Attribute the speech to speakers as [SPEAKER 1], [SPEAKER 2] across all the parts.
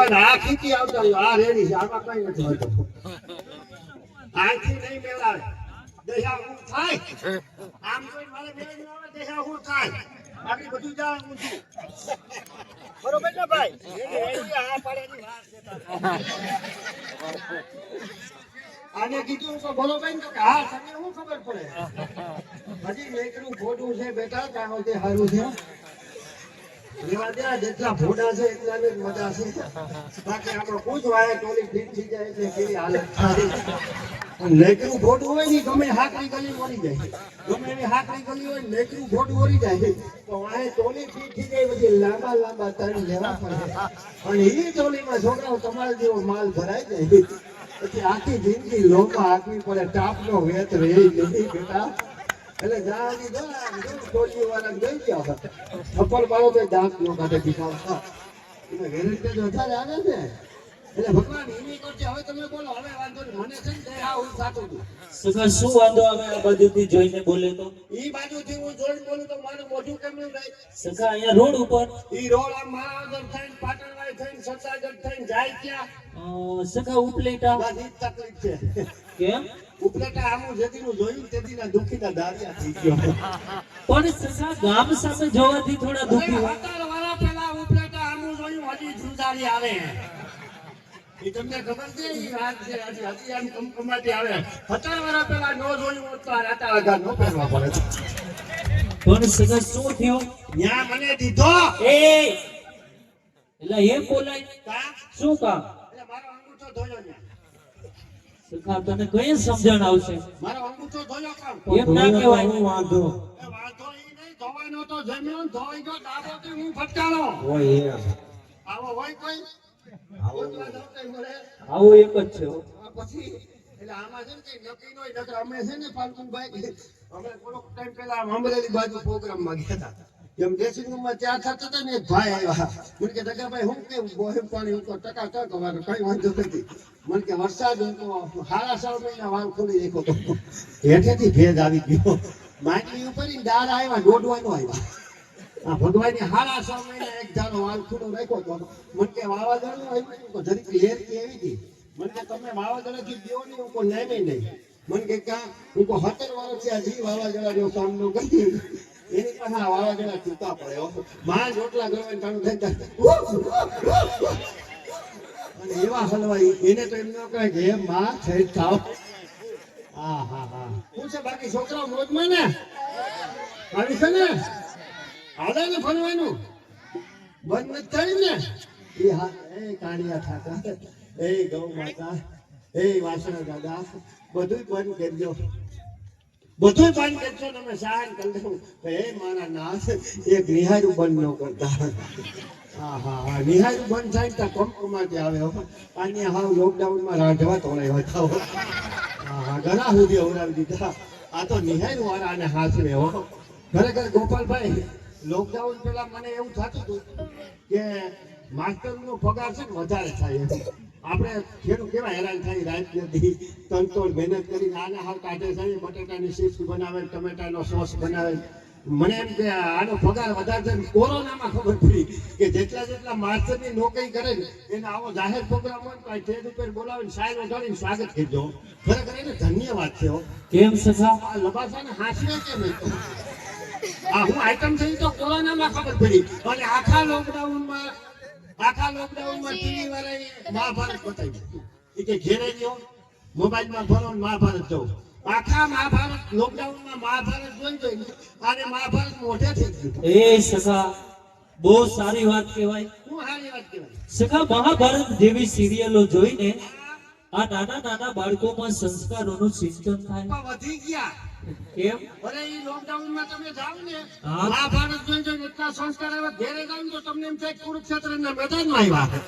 [SPEAKER 1] પણ આ ખીચી આવતા આ રેડી છે આમાં કઈ નથી હોતું આથી નહીં મેળાવે દેહા હું થાય આમ કોઈ મારે મેળ ન આવે દેહા હું થાય આટલી બધું જાણ હું છું બરોબર ને ભાઈ એની આ પાડેની વાત છે આને કીધું તો બોલો ભાઈ તો હા તમને શું ખબર પડે હજી મેકરું ખોટું છે બેટા કાનો તે હારું છે લેવા દે જેટલા ભોડા છે એટલા ને મજા છે બાકી આપણો પૂછવાય ટોલી ફીટ થઈ જાય એટલે કેવી હાલત થાય લેકરું ભોડું હોય ને ગમે હાકરી ગલી મરી જાય ગમે એવી હાકરી ગલી હોય લેકરું ભોડું મરી જાય તો વાહે ટોલી ફીટ થઈ જાય પછી લાંબા લાંબા તણ લેવા પડે અને એ ટોલીમાં છોકરાઓ તમારા જેવો માલ ભરાઈ જાય પછી આખી જિંદગી લોકા હાકવી પડે ટાપનો વેત રહે નહીં બેટા એટલે જાની દો ટોલી વાળા ગઈ ગયા થપ્પડ મારો તો દાંત નો કાઢે દીખાવતા એને વેરંટી તો વધારે આવે છે એટલે ભગવાન એની કરજે હવે તમે બોલો હવે વાંધો નહીં મને છે ને આ હું સાચું છું
[SPEAKER 2] સગા શું વાંધો આવે આ બાજુથી જોઈને બોલે તો
[SPEAKER 1] ઈ બાજુથી હું જોઈને બોલું તો મારું મોઢું કેમ નહીં થાય
[SPEAKER 2] સગા અહીંયા રોડ ઉપર
[SPEAKER 1] ઈ રોડ આમ માણાવદર થઈને પાટણવાઈ થઈને સતાગઢ થઈને જાય ક્યાં
[SPEAKER 2] સગા ઉપલેટા
[SPEAKER 1] બસ ઈ તકલીફ છે
[SPEAKER 2] કેમ
[SPEAKER 1] ઉપલેટા આમું જેદીનું જોયું તેદીના દુખીના દારિયા થઈ ગયો
[SPEAKER 2] પણ સગા ગામ સામે જવાથી થોડા દુખી હોય
[SPEAKER 1] 17 વર્ષ પહેલા ઉપલેટા આમું જોયું હજી જુદારી આવે ઈ તમને ખબર છે ઈ વાત છે હજી આમ કમકમાટી આવે 17 વર્ષ પહેલા નો જોયું હોત તો આ રાતા આગળ નો પહેરવા પડે
[SPEAKER 2] પણ સગા શું થયું
[SPEAKER 1] ન્યા મને દીધો
[SPEAKER 2] એ એટલે એ બોલાય
[SPEAKER 1] કા
[SPEAKER 2] શું કામ
[SPEAKER 1] એટલે મારો અંગૂઠો ધોયો ન્યા
[SPEAKER 2] સગા તને કઈ સમજણ આવશે
[SPEAKER 1] મારો અંગૂઠો ધોયો કામ
[SPEAKER 2] એમ ના કહેવાય
[SPEAKER 1] વાંધો ઈ નહીં ધોવાનો તો જમ્યો ને ધોઈ ગયો ડાબોથી હું ફટકારો
[SPEAKER 2] ઓય
[SPEAKER 1] આવો હોય કોઈ
[SPEAKER 2] આવો એક જ છે
[SPEAKER 1] પછી એટલે આમાં છે ને કઈ નક્કી નો નકર અમે છે ને પાલકુભાઈ અમે થોડોક ટાઈમ પહેલા અમરેલી બાજુ પ્રોગ્રામમાં ગયા હતા એમ ડ્રેસિંગરૂમમાં ચા થતા હતા ને એક ભાઈ આવ્યા મને કે ડગાભાઈ હું કેવું બોહેમ પાણી હું ટકા ટક અમારે કઈ વાંધો નથી મને કે વરસાદ હતો 6.5 મહિના વાલ ખોલી રાખ્યો તો હેઠેથી ભેજ આવી ગયો માટલી ઉપર દાળ આવ્યા દોડવાનો આવ્યા આ ભગવાનની 6.5 મહિના એક ધારો વાલ ખુલ્લો રાખ્યો તો મને કે વાવાઝોડું આવ્યું તો જરીક લેર કે એવી હતી મને કે તમે વાવાઝોડાથી દેવો નહીં હું કોઈ નામે નહીં મને કે કા હું કોઈ 17 વર્ષથી આ જી વાવાઝોડાનો સામનો કરી એની પાસે આ વાવાઝોડા છૂટા પડ્યો માં રોટલા ગળવાની ચાલુ થઈ જાય અને એવા હલવાઈ એને તો એમ ન કહે કે હે માં થઈ થાવ હા હા હા શું છે બાકી છોકરાઓ મોજમાં ને આવી છે ને હાલે ને ફરવાનું બંધ નથી થયું ને એ હા એ કાળિયા ઠાકર એ ગૌ માતા એ વાસણા દાદા બધું બંધ કરજો બધું બંધ કરશો તમે સહાય કરી દઉં હે મારા નાથ એક નિહારું બંધ ન કરતા હા હા હા નિહારું બંધ થાય તો કમકમાટી આવે અને હાવ લોકડાઉનમાં રાંધવા તોડાયો હતા હા હા ઘણા સુધી અવરાવી દીધા આ તો નિહારું વાળા અને હાથવે હો ખરેખર ગોપાલભાઈ લોકડાઉન પેલા મને એવું થતું હતું કે માસ્ટરનો પગાર છે ને વધારે થાય આપણે ખેડૂત કેવા હેરાન થાય રાત નથી તનતોડ મહેનત કરી આના હાલ કાઢે છે બટાટાની ચિપ્સ બનાવે ટમેટાનો સોસ બનાવે મને એમ કે આનો પગાર વધારે છે કોરોનામાં ખબર પડી કે જેટલા માસ્ટરની નોકરી કરે ને એને આવો જાહેર પ્રોગ્રામ હોય તો સ્ટેજ ઉપર બોલાવીને સાહેબ વગાડીને સ્વાગત કરજો ખરેખર એને ધન્યવાદ છે
[SPEAKER 2] કેમ સગા
[SPEAKER 1] આ લબાસાને હાંસવે કેમ આ હું આઈટમ થઈ તો કોરોનામાં ખબર પડી અને આખા લોકડાઉનમાં ટીવી વાળાએ મહાભારત બતાવ્યું એ કે ઘેરે ગયો મોબાઈલમાં ભરો મહાભારત જોઉં આખા મહાભારત લોકડાઉનમાં મહાભારત જોઈ અને મહાભારત મોઢે થઈ ગયું
[SPEAKER 2] એ સગા બહુ સારી વાત કહેવાય
[SPEAKER 1] શું સારી વાત કહેવાય
[SPEAKER 2] સગા મહાભારત જેવી સિરિયલો જોઈને આ નાના નાના બાળકોમાં સંસ્કારોનું સિંચન થાય
[SPEAKER 1] વધી ગયા
[SPEAKER 2] કેમ
[SPEAKER 1] અરે ઈ લોકડાઉનમાં તમે જાવ ને
[SPEAKER 2] હા.
[SPEAKER 1] મહાભારત જોઈને એટલા સંસ્કાર આવે ઘેરે જાવ તો તમને એમ થાય કુરુક્ષેત્રના મેદાનમાં આવ્યા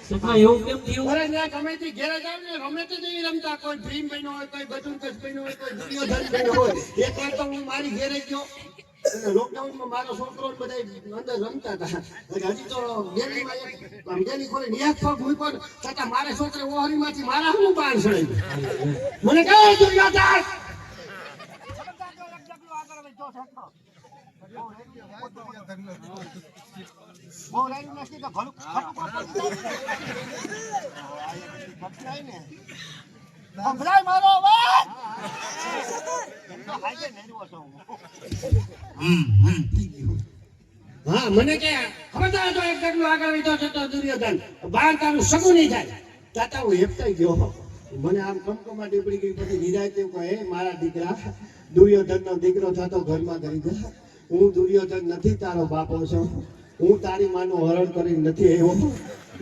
[SPEAKER 2] સગા એવું કેમ થયું
[SPEAKER 1] અરે ને ગમે તે ઘેરે જાવ ને રમે તે નહીં રમતા કોઈ ભીમ બન્યો હોય કોઈ બટુકસ બન્યો હોય કોઈ દુર્યોધન બન્યો હોય એક વાર તો હું મારી ઘેરે ગયો લોકડાઉનમાં મારો છોકરો બધા અંદર રમતા હતા હજી તો ગેલી ખોલી નિયાત પગ મૂક્યો છતાં મારે છોકરે ઓહરીમાંથી મારા હું બાણ સડાઈ મને કહે દુર્યોધન બહુ લાઈન નથી તો ઘણું સંભળાય મારો અવાજ? એમ તો હાજે નેરવો છો હું. હા મને કે ખબરદાર તો એક ડગલું આગળ લીધો છે તો દુર્યોધન બાર તારું સગું નહીં થાય તાતા હું હેપતાઈ ગયો. મને આમ કમકમા ડીપડી ગઈ પછી નિરાય તેવું કહે મારા દીકરા દુર્યોધનનો દીકરો થતો ઘરમાં કરી દે. હું દુર્યોધન નથી તારો બાપો છું. હું તારી માનું હરણ કરી નથી આવ્યો.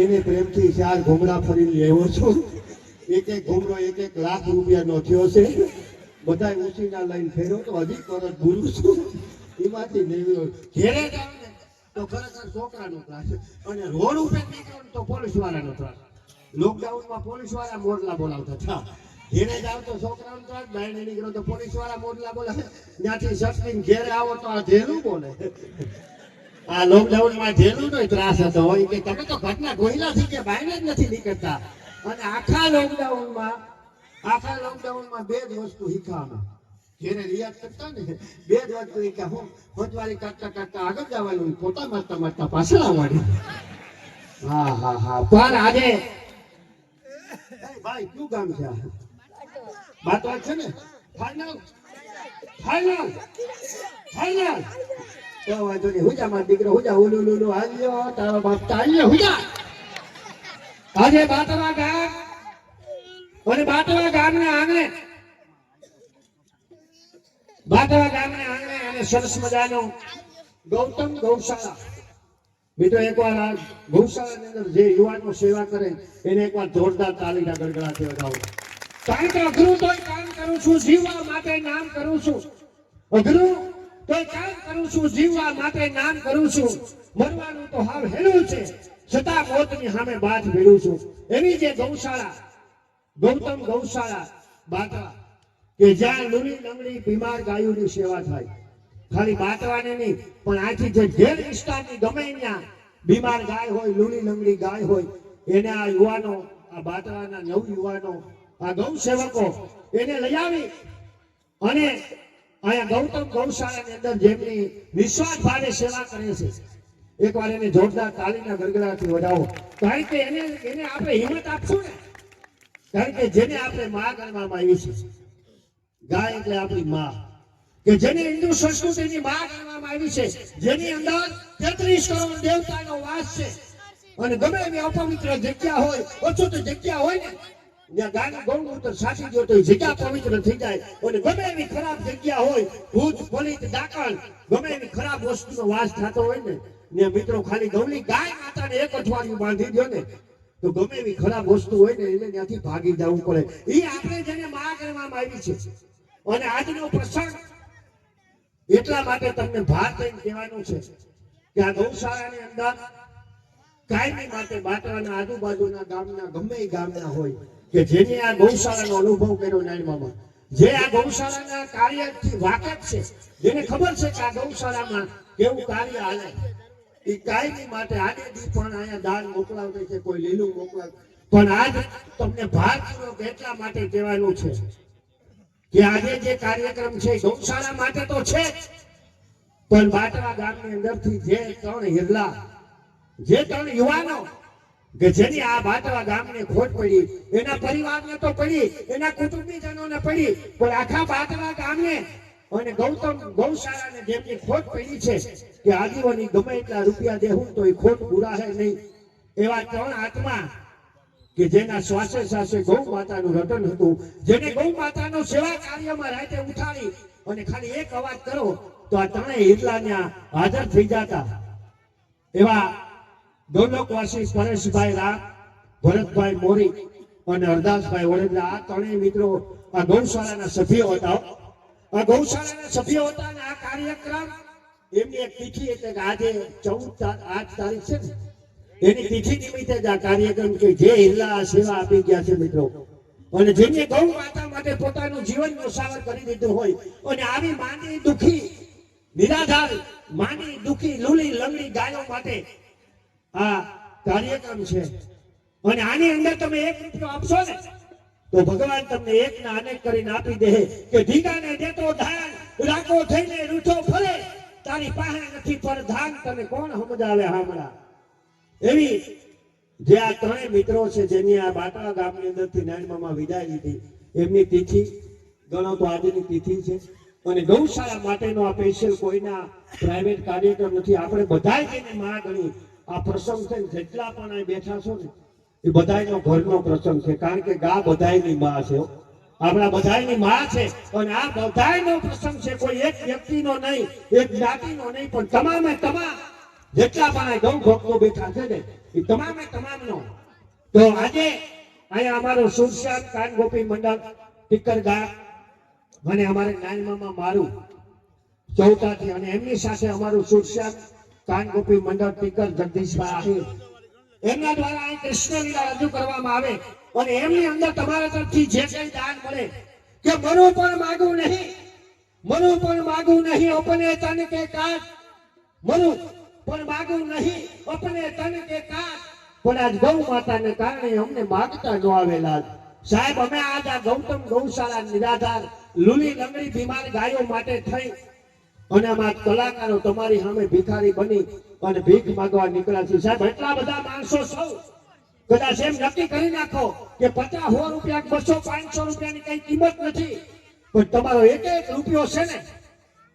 [SPEAKER 1] એને પ્રેમથી 4 ઘોંઘરા ફરી લેવો છું. એક એક ઘોંઘરો 1 લાખ રૂપિયાનો થયો છે. બધાય ઉછીના લઈને ફેર્યો તો હજી કરત ભૂલું છું. એમાંથી નેવ્યો ઘેરે જાવ ને તો ખરેખર છોકરાનો ત્રાસ અને રોડ ઉપર નીકળો ને તો પોલીસ વાળાનો ત્રાસ. લોકડાઉનમાં પોલીસ વાળા મોરલા બોલાવતા હતા. ઘેરે જાવ તો છોકરાનો ત્રાસ, બહાર નીકળો તો પોલીસ વાળા મોરલા બોલાવે. ત્યાંથી સટકીને ઘેરે આવો તો આ જેલું બોલે. આ લોકડાઉનમાં જેલું નો ત્રાસ હતો હોય કે તમે તો ઘટના ગોહિલાથી કે બહાર જ નથી નીકળતા. અને આખા લોકડાઉનમાં 2 જ વસ્તુ શીખવામાં જેને રિયાઝ કરતા ને 2 જ વસ્તુ શીખ્યા. હું ફોજવારી કરતા કરતા આગળ જવાનું, ફોટા મારતા મારતા પાછળ આવવાનું. હા પણ આજે ભાઈ કયું ગામ છે આ? બાતવા છે ને? ફાઇનલ તો વાંધો નહીં. હુજા મારો દીકરો હુજા ઉલુલુલુ આવ્યો તારો બાપ ચાલ્યો હુજા. આજે બાતવા ગામ અને બાતવા ગામને આંગણે અને સરસ મજાનું ગૌતમ ગૌશાળા. મિત્રો એકવાર આ ગૌશાળાની અંદર જે યુવાનો સેવા કરે એને એકવાર જોરદાર તાળીના ગડગડાથી વધાવો. કારણ કે અઘરું તોય કામ કરું છું, જીવવા માટે નામ કરું છું. અઘરું તોય કામ કરું છું, જીવવા માટે નામ કરું છું. મરવાનું તો હાવ હેલું છે, છતાં મોતની સામે બાથ ભીડું છું. એવી જે ગૌશાળા ગૌતમ ગૌશાળા બાટવા કે જ્યાં લૂલી લંગડી બીમાર ગાયોની સેવા થાય. ખાલી બાટવાને નહીં પણ આથી જે ઘેર વિસ્તારની ગમે ત્યાં બીમાર ગાય હોય, લૂલી લંગડી ગાય હોય, એને આ યુવાનો, આ બાટવાના નવ યુવાનો, આ ગૌ સેવકો એને લઈ આવી અને અહીંયા ગૌતમ ગૌશાળાની અંદર જેમની નિસ્વાર્થ ભાવે સેવા કરે છે એકવાર એને જોરદાર તાળીના ગડગડાથી વધાવો. કારણ કે એને આપણે હિંમત આપશું ને. કારણ કે જેને આપણે માં ગણવામાં આવી છે, ગાય એટલે આપણી માં, કે જેને હિન્દુ સંસ્કૃતિની માં ગણવામાં આવી છે, જેની અંદર 33 કરોડ દેવતાનો વાસ છે. અને ગમે એવી અપવિત્ર જગ્યા હોય, ઓછું તો જગ્યા હોય ને જ્યાં ગાયનું ગૌમૂત્ર સાચી ગયો તો એ જગ્યા પવિત્ર થઈ જાય. અને ગમે એવી ખરાબ જગ્યા હોય, ભૂત પલિત ડાકણ ગમે એવી ખરાબ વસ્તુનો વાસ થતો હોય ને મિત્રો ખાલી ગૌલી ગાય માતાને 1 અઠવાડિયું બાંધી દો ને તો ગમે એવી ખરાબ વસ્તુ હોય ને એને ત્યાંથી ભાગી જવું પડે. એ આપણે જેને માં ગણવામાં આવી છે. અને આજનો પ્રસંગ એટલા માટે તમને ભાર દઈને કહેવાનું છે કે આ ગૌશાળાની અંદર કાયમી માટે બાટવાના આજુબાજુના ગામના ગમે એ ગામના હોય કે જેને આ ગૌશાળાનો અનુભવ કર્યો નાનીમાં, જે આ ગૌશાળાના કાર્યથી વાકેફ છે, જેને ખબર છે કે આ ગૌશાળામાં કેવું કાર્ય હાલે, એ કાયમી માટે આજે દી પણ અહીંયા દાન મોકલાવતો છે, કોઈ લીલું મોકલાવ. પણ આજ તમને ભારપૂર્વક એટલા માટે કહેવાનું છે કે આજે જે કાર્યક્રમ છે ગૌશાળા માટે તો છે પણ બાટવા ગામની અંદરથી જે 3 હિરલા, જે 3 યુવાનો કે જેની આ બાટવા ગામને ખોટ પડી, એના પરિવારને તો પડી, એના કુટુંબીજનોને પડી, પણ આખા બાટવા ગામને અને ગૌતમ ગૌશાળાને જેમની ખોટ પડી છે કે આજીવની ગમે એટલા રૂપિયા દેવું તો એ ખોટ પૂરાશે નહીં. એવા 3 આત્મા કે જેના શ્વાસે શ્વાસે ગૌ માતાનું રટન હતું, જેને ગૌ માતાનો સેવા કાર્યમાં રાતે ઉઠાડી અને ખાલી એક અવાજ કરો તો આ 3 હિરલા હાજર થઈ જતા. એવા ગૌલોકવાસી પરેશભાઈ રામ, ભરતભાઈ મોરી અને હરદાસભાઈ વડેદરા, આ 3 મિત્રો આ ગૌશાળાના સભ્યો હતા. આ ગૌશાળાના સભ્યો હતા અને આ કાર્યક્રમ એમની એક તિથિ એટલે કે આજે 8 તારીખ છે ને એની તિથિ નિમિત્તે જ આ કાર્યક્રમ કે જે હિરલા સેવા આપી ગયા છે મિત્રો, અને જેને ગૌ માતા માટે પોતાનું જીવન ન્યોછાવર કરી દીધું હોય અને આવી માંદી દુખી નિરાધાર માંદી દુખી લૂલી લંગડી ગાયો માટે આ કાર્યક્રમ છે. અને આની અંદર તમે 1 રૂપિયો આપશો ને તો ભગવાન તમને 1 ના અનેક કરીને આપી દે કે ઢીંગાને દેતો ધાન રાખો થઈને રૂઠો ફરે, તારી પાસે નથી પર ધાન, તને કોણ સમજાવે હામડા. એવી જે આ ત્રણેય મિત્રો છે જેની આ બાટવા ગામની અંદરથી નાનમામાં વિદાય લીધી, એમની તિથિ ગણો તો આજની તિથિ છે. અને ગૌશાળા માટેનો આ સ્પેશિયલ કોઈના પ્રાઇવેટ કાર્યક્રમ નથી. આપણે બધાય જેને માં ગણી આ પ્રસંગ છે ને, જેટલા પણ અહીં બેઠા છો ને એ બધાયનો ઘરનો પ્રસંગ છે. કારણ કે ગા બધાયની માં છે, આપણા બધાયની માં છે. અને આ બધાયનો પ્રસંગ છે, કોઈ એક વ્યક્તિનો નહીં, એક જ્ઞાતિનો નહીં, પણ તમામે તમામ જેટલા પણ આ ગૌ ભક્તો બેઠા છે ને એ તમામે તમામનો. તો આજે અહીંયા અમારું સુરશ્યામ કાન ગોપી મંડળ ટીકર ગામ અને અમારે નાનમામાં મારું ચૌટાથી અને એમની સાથે અમારું સુરશ્યામ કાન ગોપી મંડળ ટીકર જગદીશભાઈ એમના દ્વારા અહીં કૃષ્ણ લીલા રજૂ કરવામાં આવે અને એમની અંદર તમારા તરફથી જે કંઈ દાન મળે કે મરું પણ માગું નહીં, મરું પણ માગું નહીં અપને તન કે કાજ, મરું પણ માગું નહીં અપને તન કે કાજ, પણ આજ ગૌ માતાને કારણે અમને માગતા ન આવેલા. સાહેબ અમે આજ આ ગૌતમ ગૌશાળા નિરાધાર લૂલી લંગડી બીમાર ગાયો માટે થઈ અને આમાં કલાકારો તમારી સામે ભિખારી બની અને ભીખ માંગવા નીકળ્યા છે. સાહેબ એટલા બધા માણસો સૌ કદાચ એમ નક્કી કરી નાખો કે 50-100 રૂપિયા 200-500 રૂપિયાની કઈ કિંમત નથી, પણ તમારો એક એક રૂપિયો છે ને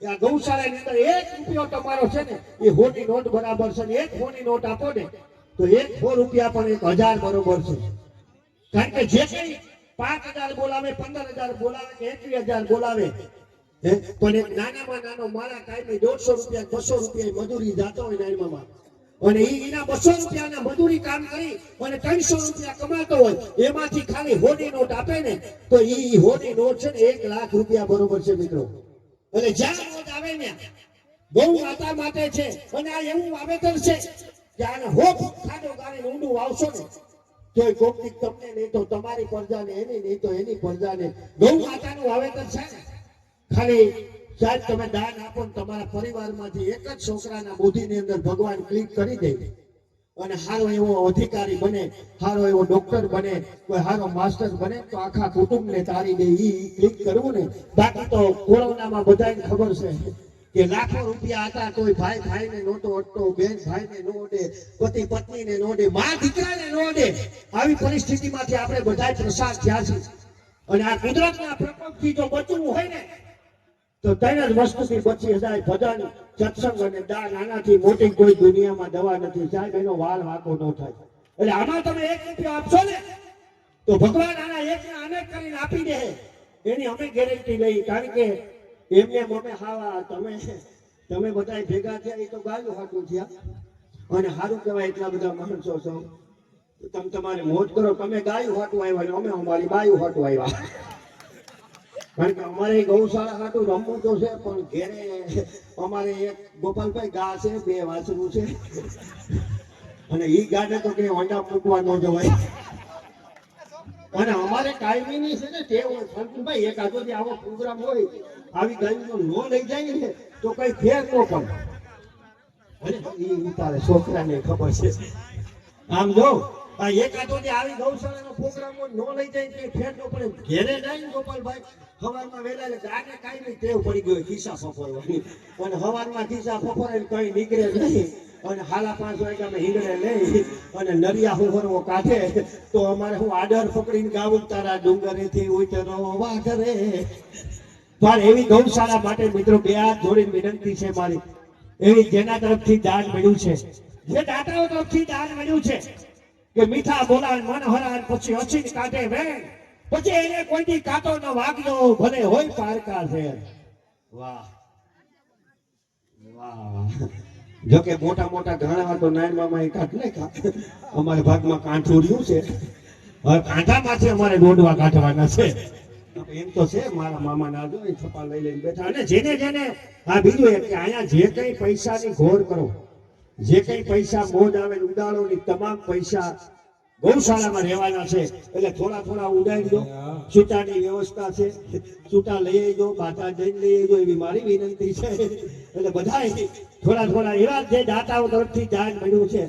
[SPEAKER 1] આ ગૌશાળાની અંદર એક રૂપિયો તમારો છે ને એ હોની નોટ બરાબર છે ને. એક હોની નોટ આપો ને તો 100 રૂપિયા પણ 1000 બરોબર છે. કારણ કે જે કઈ 5000 બોલાવે, 15000 બોલાવે કે 21000 બોલાવે, પણ એક નાનામાં નાનો મારા કાયમી 150 રૂપિયા 200 રૂપિયા મજૂરી જાતો હોય નાનીમાં અને એના 200 રૂપિયાના મજૂરી કામ કરી અને 300 રૂપિયા કમાતો હોય, એમાંથી ખાલી હોની નોટ આપે ને તો ઈ હોની નોટ છે ને 1 લાખ રૂપિયા બરોબર છે મિત્રો. એટલે જ્યાં રોજ આવે ને ગૌ માતા માટે છે અને આ એવું વાવેતર છે કે આને હોપ ખાડો ગાળીને ઊંડું વાવશો ને તો કોકની તમને નહીં તો તમારી પ્રજાને, એની નહીં તો એની પ્રજાને ગૌ માતાનું વાવેતર છે ને. ખાલી સાહેબ તમે દાન આપો ને તમારા પરિવારમાંથી એક જ છોકરાના બુદ્ધિની અંદર ભગવાન ક્લિક કરી દે અને સારો એવો અધિકારી બને, સારો એવો ડોક્ટર બને, કોઈ સારો માસ્ટર બને તો આખા કુટુંબને તારી દે. ઈ ક્લિક કરવું ને. બાકી તો કોરોનામાં બધાને ખબર છે કે લાખો રૂપિયા હતા તોય ભાઈ ભાઈને નહોતો અડતો, બેન ભાઈને નો અડે, પતિ પત્નીને નો અડે, મા દીકરાને નો અડે. આવી પરિસ્થિતિમાંથી આપણે બધાય પ્રસાદ થયા છે. અને આ કુદરતના પ્રકોપથી જો બચવું હોય ને તો 3 જ વસ્તુથી બચી જાય: ભજન, સત્સંગ અને દાન. આનાથી મોટી કોઈ દુનિયામાં દવા નથી સાહેબ, એનો વાળ વાંકો ન થાય. એટલે આમાં તમે 1 રૂપિયો આપશો ને તો ભગવાન આના એકને અનેક કરીને આપી દે, એની અમે ગેરંટી લઈ. કારણ કે એમને અમે હાવા તમે બધા ભેગા થયા એ તો ગાયું હાટું થયા અને સારું કહેવાય એટલા બધા માણસો છો. તમે તમારે મોજ કરો, તમે ગાયું હાટું આવ્યા ને અમે અમારી બાયું હાટું આવ્યા. કારણ કે અમારે ગૌશાળા હાટું રમવું તો છે, પણ ઘેરે અમારે એક ગોપાલભાઈ ગા છે, 2 વાછરું છે અને ઈ ગાડે તો કે અંડા મૂકવા ન જવાય. અને અમારે કાયમીની છે ને તે ભાઈ એક આજો આવો પ્રોગ્રામ હોય આવી ગાયો નો લઈ જાય ને તો કઈ ફેર ન પડે. અને ઈ ઉતારે છોકરાને ખબર છે. આમ જો આ એકાદો જે આવી ગૌશાળાનો પ્રોગ્રામ નો લઈ જાય કે ફેર ન પડે. ઘેરે જાય ને ગોપાલભાઈ સવારમાં વહેલા એટલે આને કાયમી ટેવ પડી ગયો ખિસ્સા ફફરવાની, અને સવારમાં ખિસ્સા ફફરે કઈ નીકળે નહીં અને 5:30 વાગ્યા અમે હિંગડે લઈ અને નરિયા હુંફરવો કાઢે તો અમારે હું આડર પકડીને ગાવું તારા ડુંગરેથી ઉતરો વાઘરે. પણ એવી ગૌશાળા માટે મિત્રો 2 હાથ જોડીને વિનંતી છે મારી, એવી જેના તરફથી દાન મળ્યું છે, જે દાતાઓ તરફથી દાન મળ્યું છે કે મીઠા બોલાવે મન હરાન પછી હસીને કાઢે વેણ, પછી એને કોઈથી કાંટો ન વાગ્યો ભલે હોય પારકા છે. વાહ વાહ. જો કે મોટા મોટા ઘણા તો નાનમામાં કાઢ નાખા, અમારા ભાગમાં કાંઠું રહ્યું છે. હવે કાંઠામાંથી અમારે દોડવા કાઢવાના છે. એમ તો છે મારા મામા ના જો છપા લઈ લઈને બેઠા. અને જેને જેને આ બીજું એક કે અહીંયા જે કઈ પૈસાની ઘોર કરો, જે કઈ પૈસા મોજ આવે ઉડાડોની તમામ પૈસા ગૌશાળામાં રહેવાના છે. એટલે થોડા થોડા ઉડાડી દો. છૂટાની વ્યવસ્થા છે, છૂટા લઈ આવજો, બાટા જઈને લઈ આવજો એવી મારી વિનંતી છે. એટલે બધા થોડા થોડા એવા જે દાતાઓ તરફથી દાન મળ્યું છે